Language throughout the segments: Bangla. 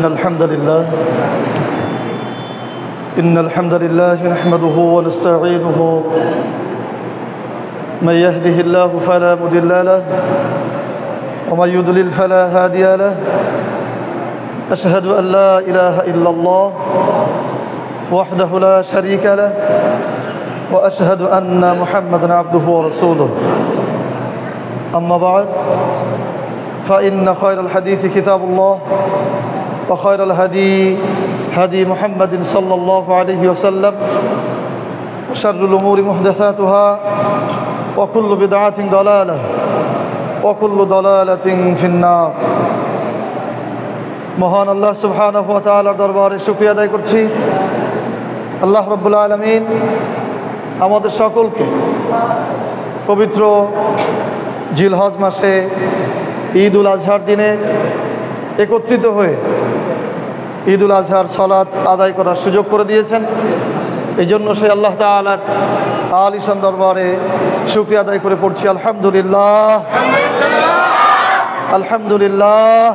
إن الحمد لله نحمده ونستعينه من يهده الله فلا مضل له ومن يضلل فلا هادي له أشهد أن لا إله إلا الله وحده لا شريك له وأشهد أن محمدا عبده ورسوله أما بعد فإن خير الحديث كتاب الله وخير الهدي هدي محمد صلى الله عليه وسلم وشر الأمور محدثاتها وكل بدعة ضلالة وكل ضلالة في النار। মহান আল্লাহ সুবহানাহু ওয়া তাআলার দরবারে শুকরিয়া আদায় করছি। আল্লাহ রাব্বুল আলামিন আমাদের সকলকে পবিত্র জিলহজ মাসে ঈদ উল আজহার দিনে একত্রিত হয়ে ঈদ উল আজহার সালাত আদায় করার সুযোগ করে দিয়েছেন। এই জন্য সেই আল্লাহ তাআলার আলিশান দরবারে শুকরিয়া আদায় করে পড়ছি আলহামদুলিল্লাহ, আলহামদুলিল্লাহ,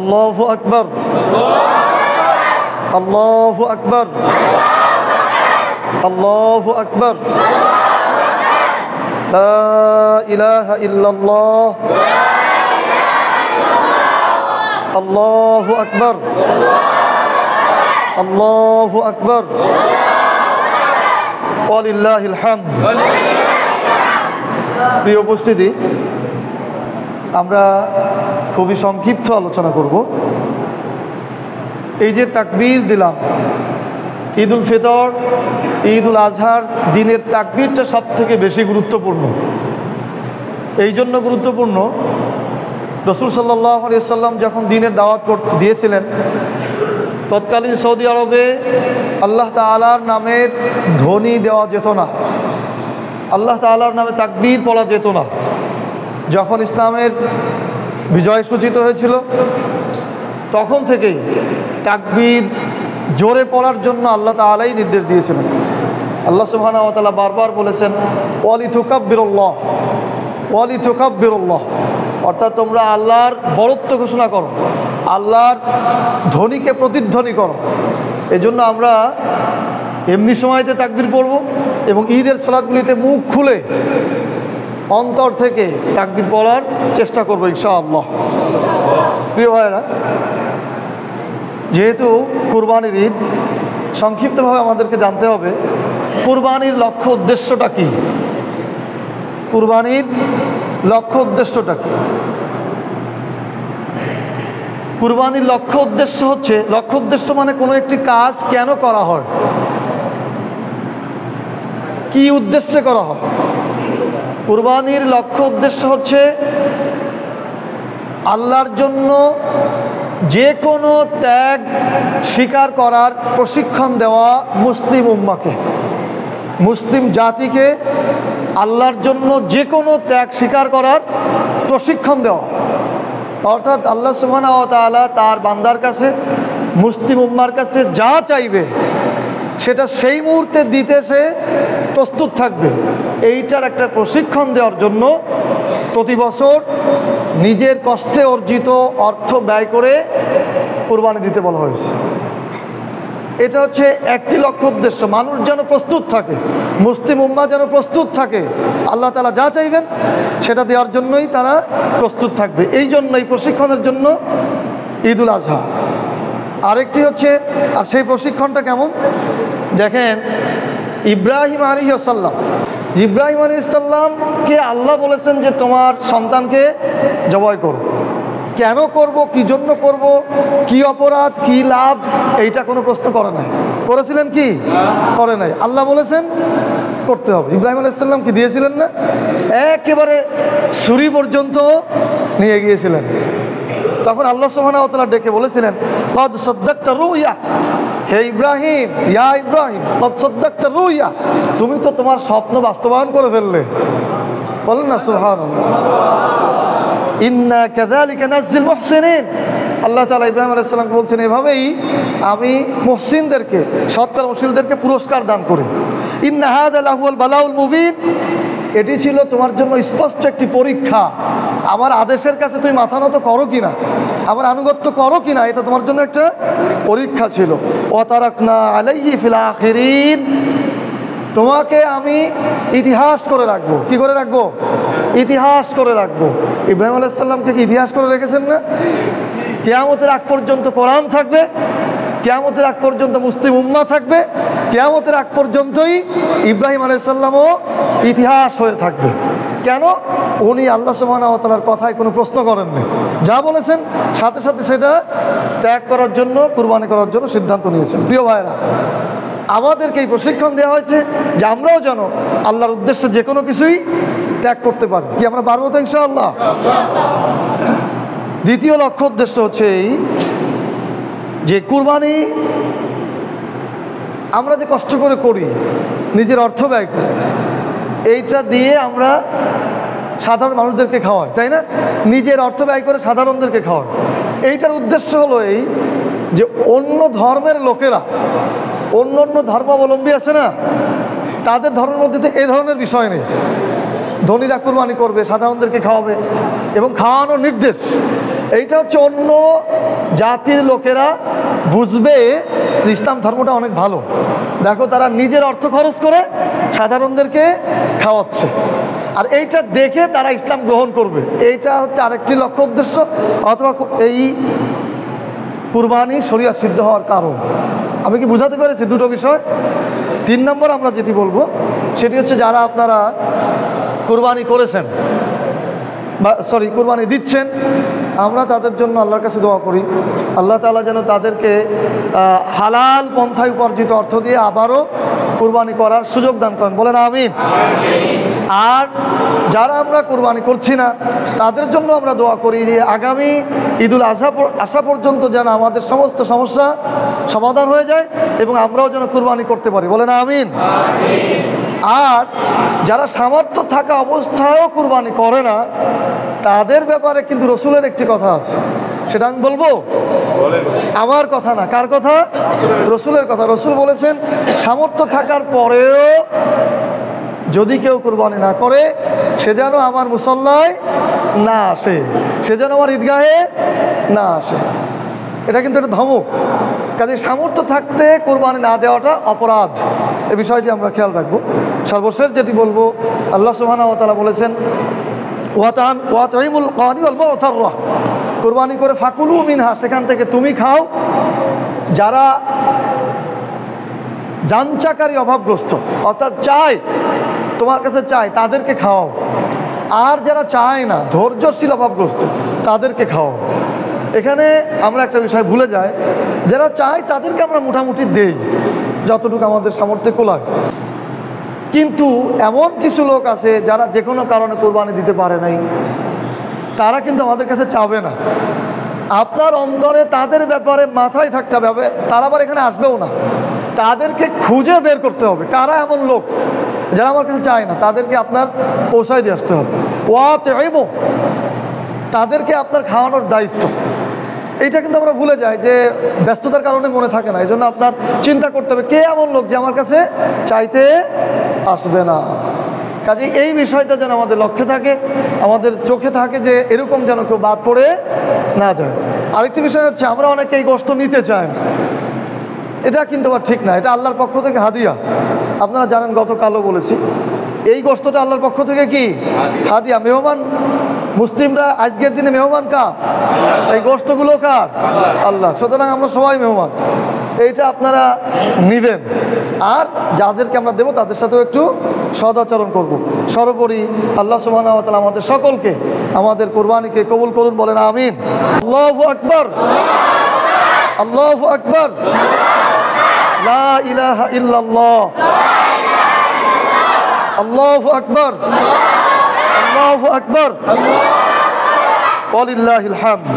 আল্লাহু আকবার, আল্লাহু আকবার, আল্লাহু আকবার, লা ইলাহা ইল্লাল্লাহ, আল্লাহু আকবার, আল্লাহু আকবার, ওয়ালিল্লাহিল হামদ। প্রিয় উপস্থিতি, আমরা খুবই সংক্ষিপ্ত আলোচনা করব। এই যে তাকবীর দিলাম, ঈদ উল ফিতর, ঈদ উল আজহার দিনের তাকবীরটা সব থেকে বেশি গুরুত্বপূর্ণ। এই জন্য গুরুত্বপূর্ণ, রাসূল সাল্লাল্লাহু আলাইহি ওয়াসাল্লাম যখন দ্বীনের দাওয়াত দিয়েছিলেন, তৎকালীন সৌদি আরবে আল্লাহ তাআলার নামের ধ্বনি দেওয়া যেত না, আল্লাহ তাআলার নামে তাকবীর পড়া যেত না। যখন ইসলামের বিজয় সূচিত হয়েছিল, তখন থেকেই তাকবীর জোরে পড়ার জন্য আল্লাহ তাআলাই নির্দেশ দিয়েছিলেন। আল্লাহ সুবহানাহু ওয়া তাআলা বারবার বলেছেন, ওয়ালিতুকাব্বিরুল্লাহ, ওয়ালিতুকাব্বিরুল্লাহ, অর্থাৎ তোমরা আল্লাহর বড়ত্ব ঘোষণা করো, আল্লাহর ধ্বনিকে প্রতিধ্বনি করো। এজন্য আমরা এমনি সময়তে তাকবীর পড়ব এবং ঈদের সালাতগুলিতে মুখ খুলে অন্তর থেকে তাকবীর পড়ার চেষ্টা করবো ইনশাআল্লাহ। প্রিয় ভাইয়েরা, যেহেতু কুরবানির ঈদ, সংক্ষিপ্তভাবে আমাদেরকে জানতে হবে কুরবানির লক্ষ্য উদ্দেশ্যটা কি। কুরবানির লক্ষ্য উদ্দেশ্যটা কি? কুরবানির লক্ষ্য উদ্দেশ্য হচ্ছে, লক্ষ্য উদ্দেশ্য মানে কোনো একটি কাজ কেন করা হয়, কি উদ্দেশ্যে করা হয়। কুরবানির লক্ষ্য উদ্দেশ্য হচ্ছে আল্লাহর জন্য যে কোনো ত্যাগ স্বীকার করার প্রশিক্ষণ দেওয়া মুসলিম উম্মাকে, মুসলিম জাতিকে আল্লাহর জন্য যে কোনো ত্যাগ স্বীকার করার প্রশিক্ষণ দেওয়া। অর্থাৎ আল্লাহ সুবহানাহু ওয়া তাআলা তার বান্দার কাছে, মুসলিম উম্মার কাছে যা চাইবে সেটা সেই মুহূর্তে দিতে সে প্রস্তুত থাকবে। এইটার একটা প্রশিক্ষণ দেওয়ার জন্য প্রতি বছর নিজের কষ্টে অর্জিত অর্থ ব্যয় করে কুরবানি দিতে বলা হয়েছে। এটা হচ্ছে একটি লক্ষ্য উদ্দেশ্য, মানুষ যেন প্রস্তুত থাকে, মুসলিম উম্মাহ যেন প্রস্তুত থাকে, আল্লাহ তাআলা যা চাইবেন সেটা দেওয়ার জন্যই তারা প্রস্তুত থাকবে। এই জন্য এই প্রশিক্ষণের জন্য ঈদ উল আজহা। আরেকটি হচ্ছে, আর সেই প্রশিক্ষণটা কেমন দেখেন, ইব্রাহিম আলাইহিস সালাম, ইব্রাহিম আলাইহিস সালামকে আল্লাহ বলেছেন যে তোমার সন্তানকে জবাই করো। কেন করব, কি জন্য করব, কি অপরাধ, কি লাভ, এইটা কোনো প্রশ্ন করে নাই। করেছিলেন কি? করে নাই। আল্লাহ বলেছেন করতে হবে। ইব্রাহিম আলাইহিস সালাম কি দিয়েছিলেন না? একেবারে ছুরি পর্যন্ত নিয়ে গিয়েছিলেন। তখন আল্লাহ সুবহানাহু ওয়া তাআলা ডেকে বলেছিলেন, ক্বাদ সাদ্দাকতা রুইয়া, হে ইব্রাহিম, ইয়া ইব্রাহিম, ক্বাদ সাদ্দাকতা রুইয়া, তুমি তো তোমার স্বপ্ন বাস্তবায়ন করে ফেললে। বলেন না সুবহানাল্লাহ। ইন্না কাযালিকা নাজ্জিল মুহসিনিন, আল্লাহ তাআলা ইব্রাহিম আলাইহিস সালামকে বলছেন, এভাবেই আমি মুহসিনদেরকে, সৎকর্মশীলদেরকে পুরস্কার দান করি। ইন্না হাযা লাহুয়াল বালাউল মুবিন, এটি ছিল তোমার জন্য স্পষ্ট একটি পরীক্ষা। আমার আদেশের কাছে তুমি মাথা নত করো কিনা, আমার আনুগত্য করো কিনা, এটা তোমার জন্য একটা পরীক্ষা ছিল। ওয়া তারাকনা আলাইহি ফিল আখিরিন, তোমাকে আমি ইতিহাস করে রাখবো। কি করে রাখবো? ইতিহাস করে রাখবো। ইব্রাহিম আলাইহিস সালামকে কি ইতিহাস করে রেখেছেন না? কিয়ামতের আগ পর্যন্ত কোরআন থাকবে, কিয়ামতের আগ পর্যন্ত মুসলিম উম্মাহ থাকবে, কিয়ামতের আগ পর্যন্তই ইব্রাহিম আলাইহিস সালামও ইতিহাস হয়ে থাকবে। কেন? উনি আল্লাহ সুবহানাহু ওয়া তাআলার কথায় কোনো প্রশ্ন করেননি, যা বলেছেন সাথে সাথে সেটা ত্যাগ করার জন্য, কুরবানি করার জন্য সিদ্ধান্ত নিয়েছেন। প্রিয় ভাইরা, আমাদেরকে এই প্রশিক্ষণ দেওয়া হয়েছে যে আমরাও যেন আল্লাহর উদ্দেশ্যে যে কোনো কিছুই ত্যাগ করতে পারি। কি আমরা পারবো তো ইনশাআল্লাহ? দ্বিতীয় লক্ষ্য উদ্দেশ্য হচ্ছে এই যে কুরবানি আমরা যে কষ্ট করে করি, নিজের অর্থ ব্যয় করে, এইটা দিয়ে আমরা সাধারণ মানুষদেরকে খাওয়াই, তাই না? নিজের অর্থ ব্যয় করে সাধারণদেরকে খাওয়াই। এইটার উদ্দেশ্য হলো এই যে অন্য ধর্মের লোকেরা, অন্য অন্য ধর্মাবলম্বী আছে না, তাদের ধর্মের মধ্যে তো এই ধরনের বিষয় নেই। ধনীরা কুরবানি করবে, সাধারণদেরকে খাওয়াবে এবং খাওয়ানোর নির্দেশ। এইটা হচ্ছে অন্য জাতির লোকেরা বুঝবে যে ইসলাম ধর্মটা অনেক ভালো। দেখো, তারা নিজের অর্থ খরচ করে সাধারণদেরকে খাওয়াচ্ছে, আর এইটা দেখে তারা ইসলাম গ্রহণ করবে। এইটা হচ্ছে আরেকটি লক্ষ্য উদ্দেশ্য, অথবা এই কুরবানি শরিয়ত সিদ্ধ হওয়ার কারণ। আমি কি বুঝাতে পেরেছি দুটো বিষয়? 3 নম্বর আমরা যেটি বলবো সেটি হচ্ছে, যারা আপনারা কুরবানি করেছেন বা কুরবানি দিচ্ছেন, আমরা তাদের জন্য আল্লাহর কাছে দোয়া করি আল্লাহ তাআলা যেন তাদেরকে হালাল পন্থায় উপার্জিত অর্থ দিয়ে আবারও কুরবানি করার সুযোগ দান করেন। বলেন আমিন। আর যারা আমরা কুরবানি করছি না, তাদের জন্য আমরা দোয়া করি যে আগামী ঈদুল আজহা আসা পর্যন্ত যেন আমাদের সমস্ত সমস্যা সমাধান হয়ে যায় এবং আমরাও যেন কুরবানি করতে পারি। বলেন আমিন। আর যারা সামর্থ্য থাকা অবস্থায়ও কুরবানি করে না, তাদের ব্যাপারে কিন্তু রসুলের একটি কথা আছে, সেটা আমি বলবো। আমার কথা না, কার কথা? রসুলের কথা। রসুল বলেছেন, সামর্থ্য থাকার পরেও যদি কেউ কুরবানি না করে, সে যেন আমার মুসল্লায় না আসে, সে যেন আমার ঈদগাহে না আসে। এটা কিন্তু একটা ধমক। কাজে সামর্থ্য থাকতে কুরবানি না দেওয়াটা অপরাধ, এ বিষয়টি আমরা খেয়াল রাখবো। সর্বশেষ যেটি বলবো, আল্লাহ সুবহানাহু ওয়া তাআলা বলেছেন, ওয়াতাইমুল কানি ওয়াল মুতাররা, কুরবানি করে ফাকুলু মিনহা, সেখান থেকে তুমি খাও। যারা যাঞ্চাকারী, অভাবগ্রস্ত, অর্থাৎ চায়, তোমার কাছে চায়, তাদেরকে খাওয়াও। আর যারা চায় না, ধৈর্যশীল, অভাবগ্রস্ত, তাদেরকে খাওয়াও। এখানে আমরা একটা বিষয় ভুলে যাই, যারা চায় তাদেরকে আমরা মোটামুটি দেই যতটুকু আমাদের সামর্থ্যে কোলায়। কিন্তু এমন কিছু লোক আছে যারা যে কোনো কারণে কুরবানি দিতে পারে নাই, তারা কিন্তু আমাদের কাছে চাবে না। আপনার অন্তরে তাদের ব্যাপারে মাথায় থাকতে হবে, তারা আবার এখানে আসবেও না। তাদেরকে খুঁজে বের করতে হবে কারা এমন লোক যারা আমার কাছে চায় না, তাদেরকে আপনার পৌঁছায় দিয়ে আসতে হবে। ওয়াতাইমু, তাদেরকে আপনার খাওয়ানোর দায়িত্ব। এইটা কিন্তু আমরা ভুলে যাই, যে ব্যস্ততার কারণে মনে থাকে না। এই জন্য আপনার চিন্তা করতে হবে, কে এমন লোক যে আমার কাছে চাইতে আসবে না। কাজে এই বিষয়টা যেন আমাদের লক্ষ্যে থাকে, আমাদের চোখে থাকে, যে এরকম যেন কেউ বাদ পড়ে না যায়। আরেকটি বিষয় হচ্ছে, আমরা অনেকে এই গোশত নিতে চাই না, এটা কিন্তু আবার ঠিক না। এটা আল্লাহর পক্ষ থেকে হাদিয়া। আপনারা জানেন, গতকালও বলেছি, এই গোশতটা আল্লাহর পক্ষ থেকে কি হাদিয়া, মেহমান। মুসলিমরা আজকের দিনে মেহমান কার? এই গোশতগুলো কার? আল্লাহ। সুতরাং আমরা সবাই মেহমান, এইটা আপনারা নিবেন। আর যাদেরকে আমরা দেবো তাদের সাথেও একটু সদাচরণ করব। সর্বোপরি আল্লাহ সুবহানাহু ওয়া তাআলা আমাদের সকলকে, আমাদের কুরবানিকে কবুল করুন। বলেন আমিন। আল্লাহু আকবার, আল্লাহু আকবার, লা ইলাহা ইল্লাল্লাহ, আল্লাহু আকবার, আল্লাহু আকবার, ওয়ালিল্লাহিল হামদ।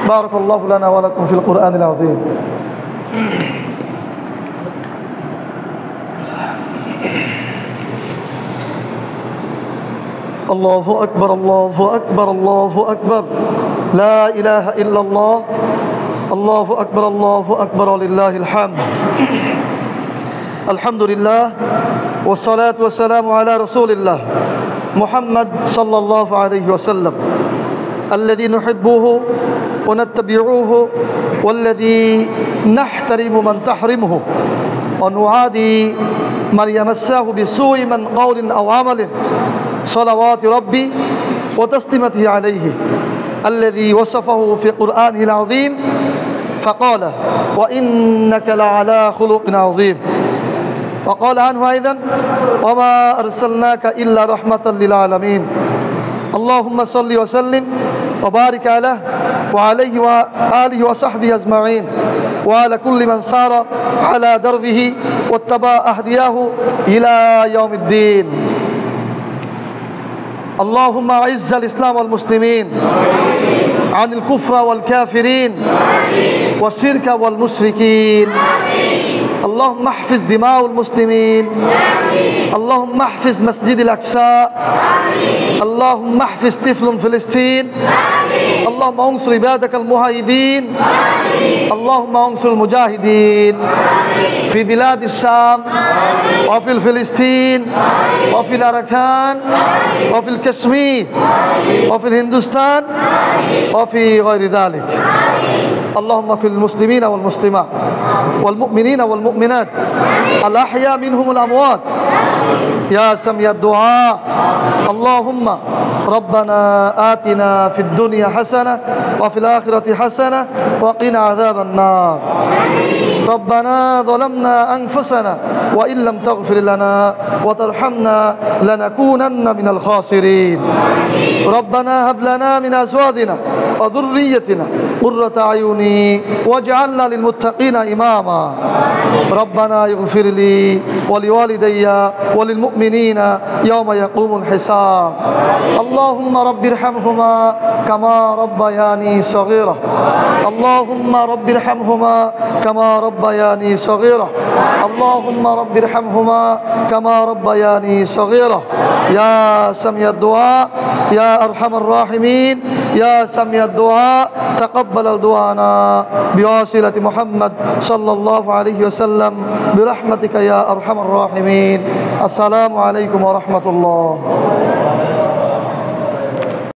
বারাকাল্লাহু লানা ওয়া লাকুম ফিল কুরআনিল আযীম। আল্লাহু আকবার, আল্লাহু আকবার, আল্লাহু আকবার, লা ইলাহা ইল্লাল্লাহ, আল্লাহু আকবার, আল্লাহু আকবার, ওয়ালিল্লাহিল হামদ। আলহামদুলিল্লাহ। والصلاة والسلام على رسول الله محمد صلى الله عليه وسلم الذي نحبه ونتبعه والذي نحترم من تحرمه ونعادي من يمسه بسوء من قول أو عمل صلوات ربي وتسليمته عليه الذي وصفه في قرآنه العظيم فقال وإنك لعلى خلق عظيم وقال عنه أيضا وما أرسلناك إلا رحمة للعالمين اللهم صل وسلم وبارك عليه وآله وصحبه أجمعين وعلى كل من صار على دربه واتبع أهدياه إلى يوم الدين اللهم أعز الإسلام والمسلمين عن الكفر والكافرين والشرك والمشركين اللهم احفظ دماء المسلمين اللهم احفظ مسجد الأقصى اللهم احفظ طفل فلسطين اللهم انصر عبادك الموحدين اللهم انصر المجاهدين في بلاد الشام وفي فلسطين وفي الأراكان وفي الكشمير وفي الهندوستان وفي غير ذلك اللهم في المسلمين والمسلمات والمؤمنين والمؤمنات الأحياء منهم الأموات يا سميع الدعاء اللهم ربنا آتنا في الدنيا حسنة وفي الآخرة حسنة وقنا عذاب النار ربنا ظلمنا أنفسنا وإن لم تغفر لنا وترحمنا لنكونن من الخاسرين ربنا هب لنا من أزواجنا وذريتنا قرة أعين واجعلنا للمتقين إماما ربنا اغفر لي ولوالدي وللمؤمنين يوم يقوم الحساب اللهم رب ارحمهما كما ربياني صغيرا اللهم رب ارحمهما كما ربياني صغيرا اللهم رب ارحمهما كما ربياني صغيرا يا سميع الدعاء يا أرحم الراحمين يا سميع الدعاء تقبل دعانا بواسطة محمد صلى الله عليه وسلم برحمتك يا أرحم الراحمين السلام عليكم ورحمة الله